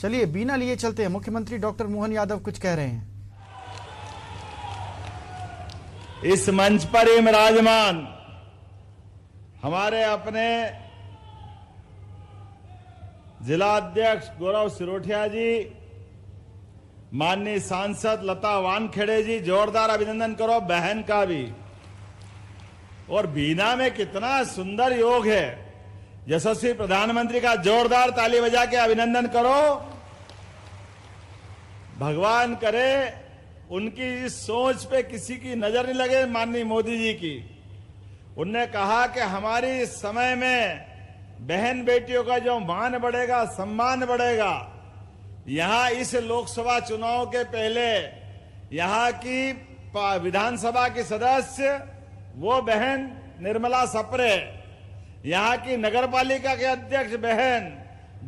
चलिए बीना लिए चलते हैं। मुख्यमंत्री डॉक्टर मोहन यादव कुछ कह रहे हैं। इस मंच पर ही विराजमान हमारे अपने जिला अध्यक्ष गौरव सिरोठिया जी, माननीय सांसद लता वानखेड़े जी, जोरदार अभिनंदन करो बहन का भी। और बीना में कितना सुंदर योग है। यशस्वी प्रधानमंत्री का जोरदार ताली बजा के अभिनंदन करो। भगवान करे उनकी इस सोच पे किसी की नजर नहीं लगे, माननीय मोदी जी की। उनने कहा कि हमारी इस समय में बहन बेटियों का जो मान बढ़ेगा, सम्मान बढ़ेगा। यहां इस लोकसभा चुनाव के पहले यहां की विधानसभा की सदस्य वो बहन निर्मला सप्रे, यहां की नगरपालिका के अध्यक्ष बहन,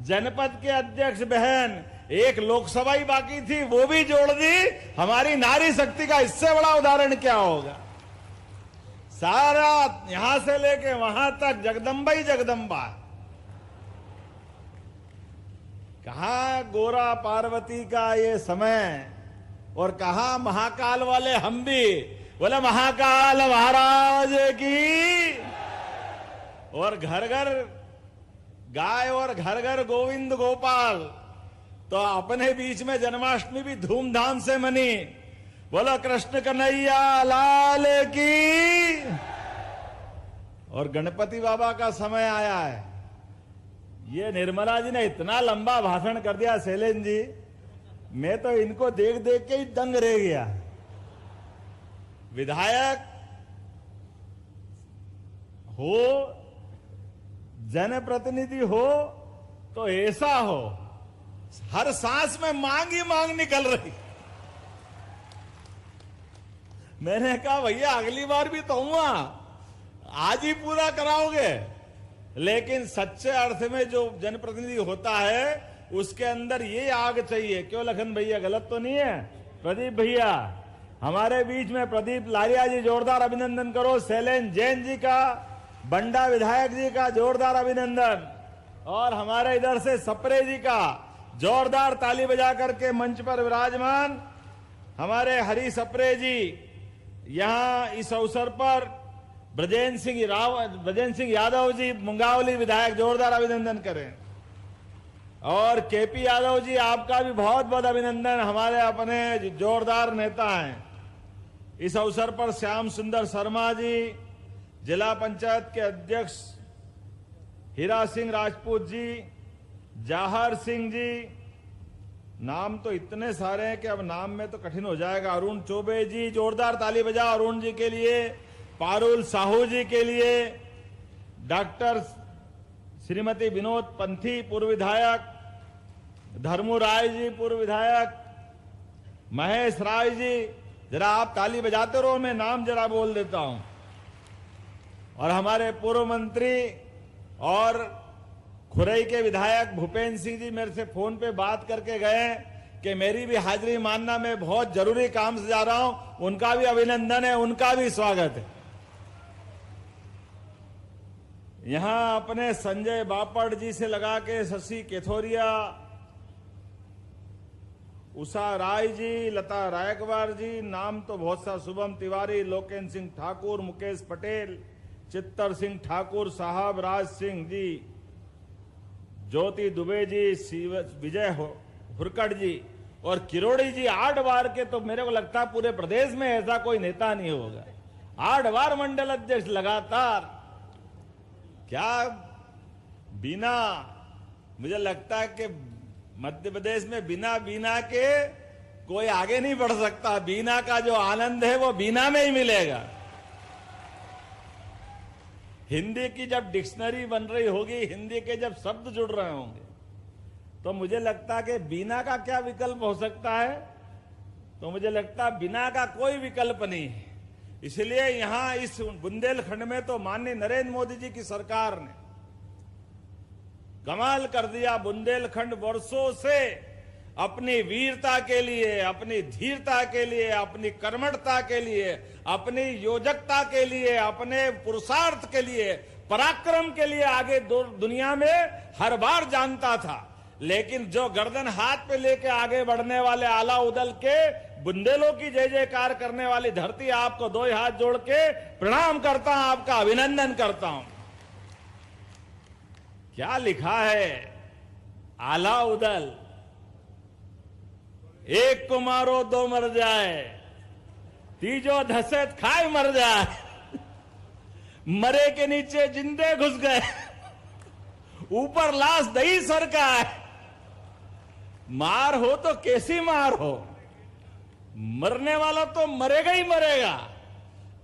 जनपद के अध्यक्ष बहन, एक लोकसभा ही बाकी थी वो भी जोड़ दी। हमारी नारी शक्ति का इससे बड़ा उदाहरण क्या होगा। सारा यहां से लेके वहां तक जगदम्बा ही जगदम्बा। कहा गोरा पार्वती का ये समय और कहा महाकाल वाले हम भी। बोले महाकाल महाराज की। और घर घर गाय और घर घर गोविंद गोपाल। तो अपने बीच में जन्माष्टमी भी धूमधाम से मनी। बोलो कृष्ण कन्हैया लाल की। और गणपति बाबा का समय आया है। ये निर्मला जी ने इतना लंबा भाषण कर दिया शैलेंद्र जी, मैं तो इनको देख देख के ही दंग रह गया। विधायक हो, जनप्रतिनिधि हो तो ऐसा हो, हर सांस में मांग ही मांग निकल रही। मैंने कहा भैया अगली बार भी तो हुआ, आज ही पूरा कराओगे। लेकिन सच्चे अर्थ में जो जनप्रतिनिधि होता है उसके अंदर ये आग चाहिए। क्यों लखन भैया, गलत तो नहीं है? प्रदीप भैया हमारे बीच में, प्रदीप लारिया जी जोरदार अभिनंदन करो। शैलेंद्र जैन जी का, बंडा विधायक जी का जोरदार अभिनंदन। और हमारे इधर से सप्रे जी का जोरदार ताली बजा करके मंच पर विराजमान हमारे हरी सप्रे जी। यहां इस अवसर पर ब्रजेंद्र सिंह यादव जी मुंगावली विधायक, जोरदार अभिनंदन करें। और केपी यादव जी आपका भी बहुत बहुत अभिनंदन, हमारे अपने जोरदार नेता हैं। इस अवसर पर श्याम सुंदर शर्मा जी, जिला पंचायत के अध्यक्ष हीरा सिंह राजपूत जी, जाहर सिंह जी, नाम तो इतने सारे हैं कि अब नाम में तो कठिन हो जाएगा। अरुण चौबे जी, जोरदार ताली बजा अरुण जी के लिए। पारुल साहू जी के लिए। डॉक्टर श्रीमती विनोद पंथी पूर्व विधायक, धर्मू राय जी पूर्व विधायक, महेश राय जी, जरा आप ताली बजाते रहो, मैं नाम जरा बोल देता हूं। और हमारे पूर्व मंत्री और खुरई के विधायक भूपेंद्र सिंह जी मेरे से फोन पे बात करके गए कि मेरी भी हाजिरी मानना, मैं बहुत जरूरी काम से जा रहा हूं। उनका भी अभिनंदन है, उनका भी स्वागत है। यहां अपने संजय बापड़ जी से लगा के शशि केथोरिया, उषा राय जी, लता रायकवार जी, नाम तो बहुत सा, शुभम तिवारी, लोकेन सिंह ठाकुर, मुकेश पटेल, चित्तर सिंह ठाकुर साहब, राज सिंह जी, ज्योति दुबे जी, विजय हुरकड़ जी और किरोड़ी जी। 8 बार के, तो मेरे को लगता है पूरे प्रदेश में ऐसा कोई नेता नहीं होगा। 8 बार मंडल अध्यक्ष लगातार। क्या बिना, मुझे लगता है कि मध्य प्रदेश में बिना बीना के कोई आगे नहीं बढ़ सकता। बीना का जो आनंद है वो बीना में ही मिलेगा। हिंदी की जब डिक्शनरी बन रही होगी, हिंदी के जब शब्द जुड़ रहे होंगे, तो मुझे लगता है कि बीना का क्या विकल्प हो सकता है। तो मुझे लगता है बिना का कोई विकल्प नहीं है। इसलिए यहां इस बुंदेलखंड में तो माननीय नरेंद्र मोदी जी की सरकार ने कमाल कर दिया। बुंदेलखंड वर्षों से अपनी वीरता के लिए, अपनी धीरता के लिए, अपनी कर्मठता के लिए, अपनी योजकता के लिए, अपने पुरुषार्थ के लिए, पराक्रम के लिए आगे दुनिया में हर बार जानता था। लेकिन जो गर्दन हाथ पे लेके आगे बढ़ने वाले आला उदल के बुंदेलों की जय जयकार करने वाली धरती, आपको दो हाथ जोड़ के प्रणाम करता हूं, आपका अभिनंदन करता हूं। क्या लिखा है? आला उदल, एक को मारो दो मर जाए, तीजो धसे खाए मर जाए, मरे के नीचे जिंदे घुस गए, ऊपर लाश दही सरका है। मार हो तो कैसी मार हो, मरने वाला तो मरेगा ही मरेगा,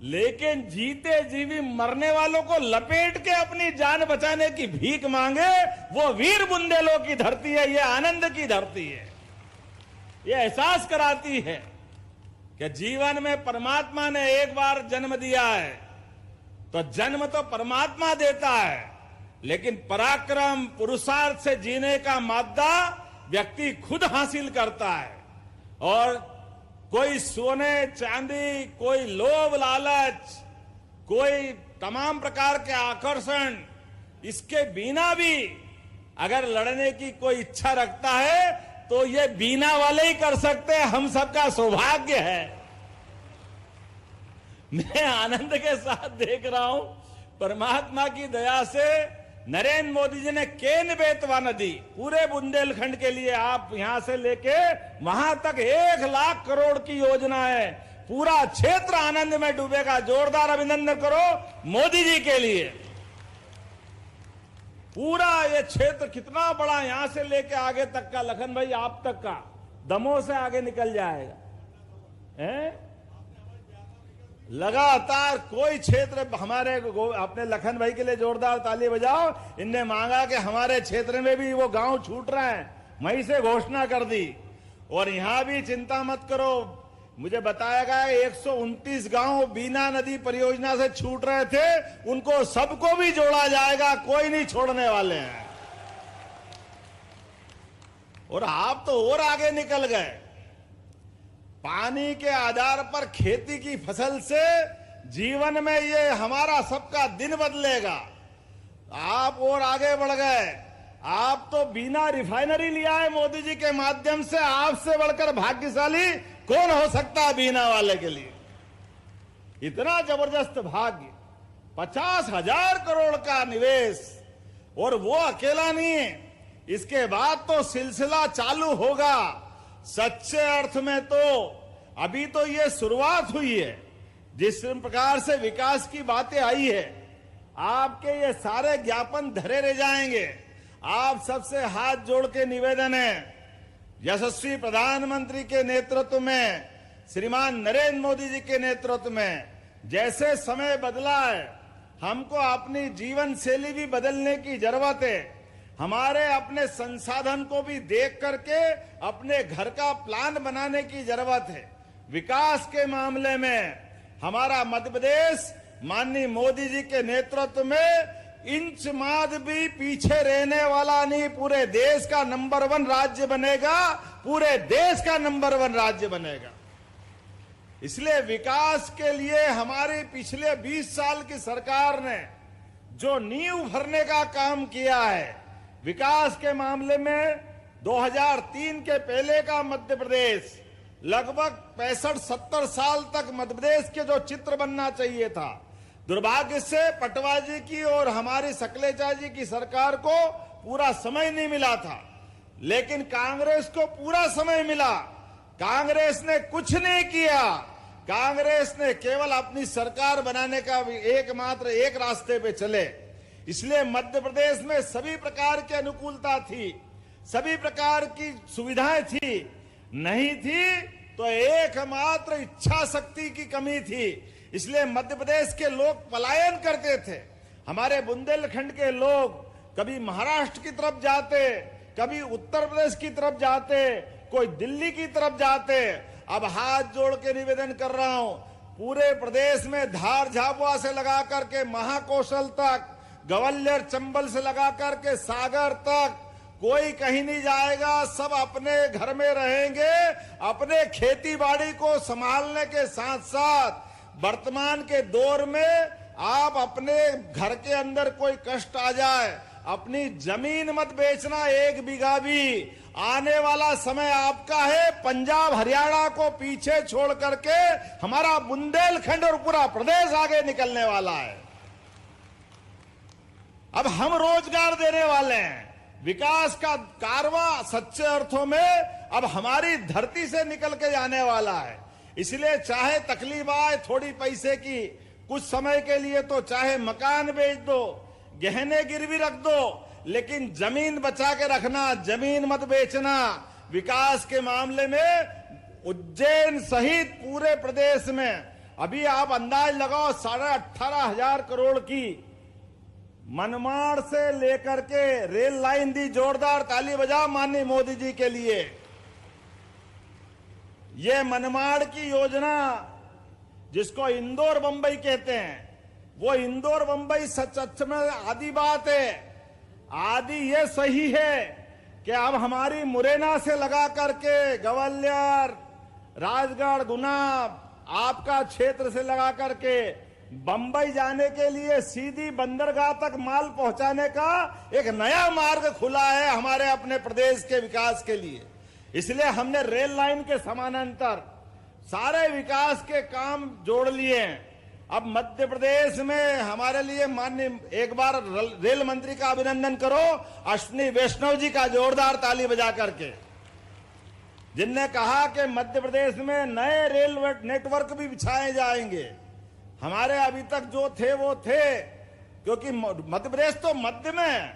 लेकिन जीते जीवी मरने वालों को लपेट के अपनी जान बचाने की भीख मांगे, वो वीर बुंदेलों की धरती है, ये आनंद की धरती है। ये एहसास कराती है कि जीवन में परमात्मा ने एक बार जन्म दिया है तो जन्म तो परमात्मा देता है, लेकिन पराक्रम पुरुषार्थ से जीने का मादा व्यक्ति खुद हासिल करता है। और कोई सोने चांदी, कोई लोभ लालच, कोई तमाम प्रकार के आकर्षण, इसके बिना भी अगर लड़ने की कोई इच्छा रखता है तो ये बीना वाले ही कर सकते हैं। हम सबका सौभाग्य है। मैं आनंद के साथ देख रहा हूं, परमात्मा की दया से नरेंद्र मोदी जी ने केन बेतवा नदी पूरे बुंदेलखंड के लिए, आप यहां से लेके वहां तक 1 लाख करोड़ की योजना है, पूरा क्षेत्र आनंद में डूबेगा। जोरदार अभिनंदन करो मोदी जी के लिए। पूरा ये क्षेत्र कितना बड़ा, यहां से लेके आगे तक का, लखन भाई आप तक का, दमोह से आगे निकल जाएगा। लगातार कोई क्षेत्र हमारे, अपने लखन भाई के लिए जोरदार ताली बजाओ। इनने मांगा कि हमारे क्षेत्र में भी वो गांव छूट रहे हैं, मई से घोषणा कर दी। और यहां भी चिंता मत करो, मुझे बताया गया 129 गांव बीना नदी परियोजना से छूट रहे थे, उनको सबको भी जोड़ा जाएगा, कोई नहीं छोड़ने वाले हैं। और आप तो और आगे निकल गए। पानी के आधार पर खेती की फसल से जीवन में ये हमारा सबका दिन बदलेगा। आप और आगे बढ़ गए। आप तो बिना रिफाइनरी लिया है मोदी जी के माध्यम से, आपसे बढ़कर भाग्यशाली कौन हो सकता है बीना वाले के लिए। इतना जबरदस्त भाग्य, 50,000 करोड़ का निवेश, और वो अकेला नहीं है, इसके बाद तो सिलसिला चालू होगा। सच्चे अर्थ में तो अभी तो ये शुरुआत हुई है। जिस प्रकार से विकास की बातें आई है, आपके ये सारे ज्ञापन धरे रह जाएंगे। आप सबसे हाथ जोड़ के निवेदन है, यशस्वी प्रधानमंत्री के नेतृत्व में, श्रीमान नरेंद्र मोदी जी के नेतृत्व में जैसे समय बदला है, हमको अपनी जीवन शैली भी बदलने की जरूरत है। हमारे अपने संसाधन को भी देख करके अपने घर का प्लान बनाने की जरूरत है। विकास के मामले में हमारा मध्य प्रदेश माननीय मोदी जी के नेतृत्व में इंच माद भी पीछे रहने वाला नहीं, पूरे देश का नंबर 1 राज्य बनेगा, पूरे देश का नंबर 1 राज्य बनेगा। इसलिए विकास के लिए हमारी पिछले 20 साल की सरकार ने जो नींव भरने का काम किया है, विकास के मामले में 2003 के पहले का मध्य प्रदेश लगभग 65-70 साल तक मध्य प्रदेश के जो चित्र बनना चाहिए था, दुर्भाग्य से पटवा जी की और हमारी सकलेचा जी की सरकार को पूरा समय नहीं मिला था, लेकिन कांग्रेस को पूरा समय मिला। कांग्रेस ने कुछ नहीं किया। कांग्रेस ने केवल अपनी सरकार बनाने का एकमात्र एक रास्ते पे चले। इसलिए मध्य प्रदेश में सभी प्रकार की अनुकूलता थी, सभी प्रकार की सुविधाएं थी। नहीं थी तो एकमात्र इच्छा शक्ति की कमी थी। इसलिए मध्य प्रदेश के लोग पलायन करते थे। हमारे बुंदेलखंड के लोग कभी महाराष्ट्र की तरफ जाते, कभी उत्तर प्रदेश की तरफ जाते, कोई दिल्ली की तरफ जाते। अब हाथ जोड़ के निवेदन कर रहा हूं, पूरे प्रदेश में धार झाबुआ से लगा करके महाकौशल तक, ग्वालियर चंबल से लगा करके सागर तक, कोई कहीं नहीं जाएगा। सब अपने घर में रहेंगे। अपने खेती बाड़ी को संभालने के साथ साथ वर्तमान के दौर में आप अपने घर के अंदर कोई कष्ट आ जाए, अपनी जमीन मत बेचना, 1 बीघा भी। आने वाला समय आपका है। पंजाब हरियाणा को पीछे छोड़ करके हमारा बुंदेलखंड और पूरा प्रदेश आगे निकलने वाला है। अब हम रोजगार देने वाले हैं। विकास का कारवां सच्चे अर्थों में अब हमारी धरती से निकल के जाने वाला है। इसलिए चाहे तकलीफ आए थोड़ी पैसे की कुछ समय के लिए, तो चाहे मकान बेच दो, गहने गिरवी रख दो, लेकिन जमीन बचा के रखना, जमीन मत बेचना। विकास के मामले में उज्जैन सहित पूरे प्रदेश में अभी आप अंदाज लगाओ 18,500 करोड़ की मनमाड़ से लेकर के रेल लाइन दी। जोरदार ताली बजाओ माननीय मोदी जी के लिए। ये मनमाड़ की योजना जिसको इंदौर बंबई कहते हैं, वो इंदौर बंबई सच में आधी बात है। आधी ये सही है कि अब हमारी मुरैना से लगा करके ग्वालियर, राजगढ़, गुना, आपका क्षेत्र से लगा करके बंबई जाने के लिए सीधी बंदरगाह तक माल पहुंचाने का एक नया मार्ग खुला है हमारे अपने प्रदेश के विकास के लिए। इसलिए हमने रेल लाइन के समानांतर सारे विकास के काम जोड़ लिए हैं। अब मध्य प्रदेश में हमारे लिए माननीय, एक बार रेल मंत्री का अभिनंदन करो, अश्विनी वैष्णव जी का, जोरदार ताली बजा करके, जिनने कहा कि मध्य प्रदेश में नए रेल नेटवर्क भी बिछाए जाएंगे। हमारे अभी तक जो थे वो थे, क्योंकि मध्य प्रदेश तो मध्य में,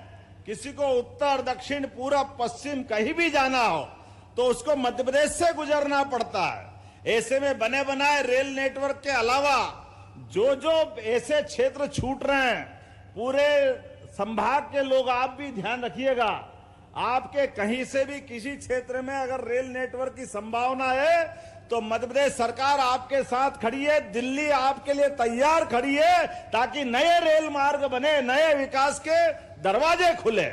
किसी को उत्तर, दक्षिण, पूरब, पश्चिम कहीं भी जाना हो तो उसको मध्य प्रदेश से गुजरना पड़ता है। ऐसे में बने बनाए रेल नेटवर्क के अलावा जो जो ऐसे क्षेत्र छूट रहे हैं, पूरे संभाग के लोग आप भी ध्यान रखिएगा। आपके कहीं से भी किसी क्षेत्र में अगर रेल नेटवर्क की संभावना है तो मध्य प्रदेश सरकार आपके साथ खड़ी है। दिल्ली आपके लिए तैयार खड़ी है ताकि नए रेल मार्ग बने, नए विकास के दरवाजे खुले।